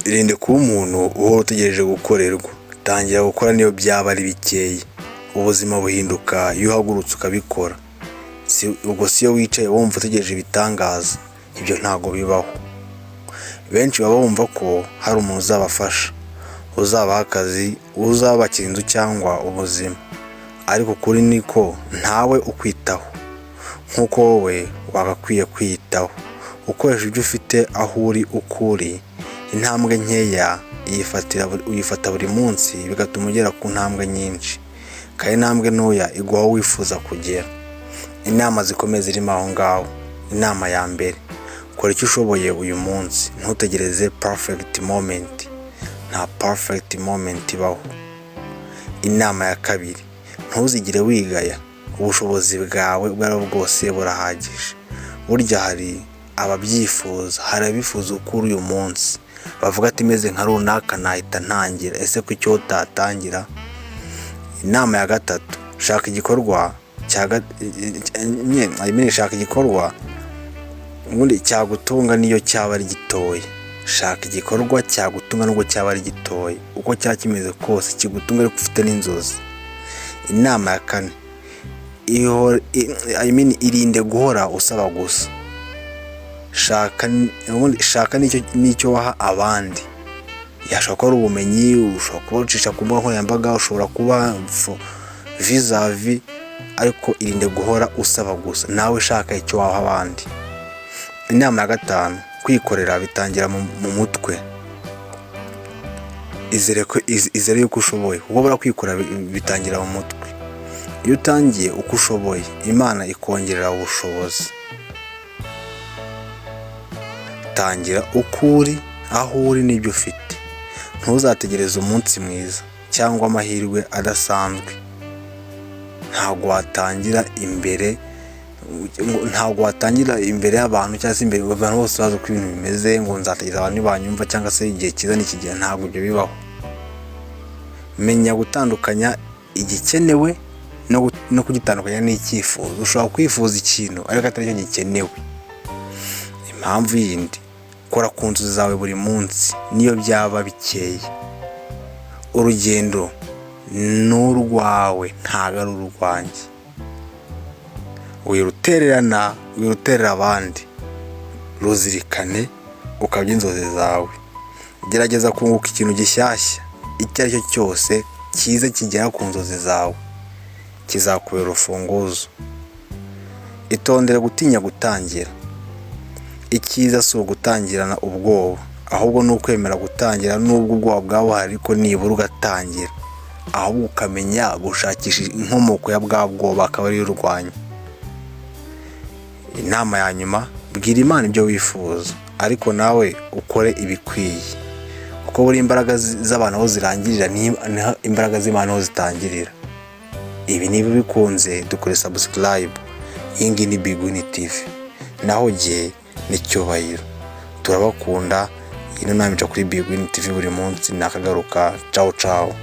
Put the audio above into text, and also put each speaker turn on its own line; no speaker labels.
Irinde kuba umuntu uhora utegereje gukorerwa. Tangira gukora niyo byaba ari bikeya. Ubuzima buhinduka iyo uhagurutse ukabikora. Ubwo siyo wicaye wumva utegereje ibitangaza. Ibyo ntago bibaho. Benshi baba bumva ko hari umuntu uzabafasha, uzabaha akazi, uzabakira inzu cyangwa ubuzima. Ariko ukuri niko ntawe ukwitaho nk'uko wowe wagakwiye kwiyitaho. Ukoresha ibyo ufite aho uri ukuri. Intambwe nkeya uyifata buri munsi bigatuma ugera ku ntambwe nyinshi. Kandi intambwe ntoya iguha aho wifuza kugera. Inama zikomeye zirimo aho ngaho. Inama ya mbere: kora icyo ushoboye uyu munsi. Ntutegereze perfect moment. Nta perfect moment ibaho. Inama ya kabiri: ntuzigire wigaya. Ubushobozi bwawe ubwo ari bwo bwose burahagije. Burya hari ababyifuza, hari abifuza ukuri uyu munsi. Bavuga ati meze nka runaka nahita ntangira. Ese ku cyo utatangira? Inama ya gatatu: shaka igikorwa shaka igikorwa ubundi cyagutunga niyo cyaba ari gitoya. Shaka igikorwa cyagutunga nubwo cyaba ari gitoya. Uko cyaba kimeze kose kigutunga ariko ufite n'inzozi. Inama ya kane: irinde guhora usaba gusa. Shaka n'icyo waha abandi. Yashobora kuba ari ubumenyi, ushobora kuba ucisha ku mbuga nkoranyambaga, ushobora kuba vis-a-vis, ariko irinde guhora usaba gusa. Nawe shaka icyo waha abandi. Inama ya gatanu: kwikorera bitangira mu mutwe. Izere yuko ushoboye. Kuko barakwikorera bitangira mu mutwe. Iyo utangiye uko ushoboye, Imana ikongerera ubushobozi. Tangira uko uri, aho uri n'ibyo ufite. Ntuzategereze umunsi mwiza cyangwa amahirwe adasanzwe. Ntabwo watangira imbere y'abantu cyangwa se imbere abantu bose bazi uko ibintu bimeze ngo nzategereza abantu banyumva cyangwa se igihe cyiza n'ikigihe. Ntabwo ibyo bibaho. Menya gutandukanya igikenewe no kugitandukanya n'icyifuzo. Ushobora kwifuza ikintu ariko atari cyo gikenewe. Impamvu yindi: kora ku nzozi zawe buri munsi niyo byaba bikeya. Urugendo ni urwawe ntabwo ari urwanjye. Wiruterera abandi. Ruzirikane ukabya inzozi zawe. Gerageza kunguka ikintu gishyashya icyo ari cyo cyose cyiza kigera ku nzozi zawe. Kizakubera urufunguzo. Itondere gutinya gutangira. Icyiza si ugutangirana ubwoba, ahubwo ni ukwemera gutangira nubwo ubwoba bwawe hari, ariko nibura ugatangira. Ahubwo ukamenya gushakisha inkomoko ya bwa bwoba akaba ariyo urwanya. Inama ya nyuma: bwira Imana ibyo wifuza, ariko nawe ukore ibikwiye. Kuko buri imbaraga z'abantu aho zirangirira niho imbaraga z'Imana aho zitangirira. Ibi niba bikunze dukore subscribe. Iyi ngiyi ni Big Win TV. Naho jye n'icyubahiro. Turabakunda. Ino nama ica kuri Big Win TV buri munsi. Nakagaruka. Ciao ciao.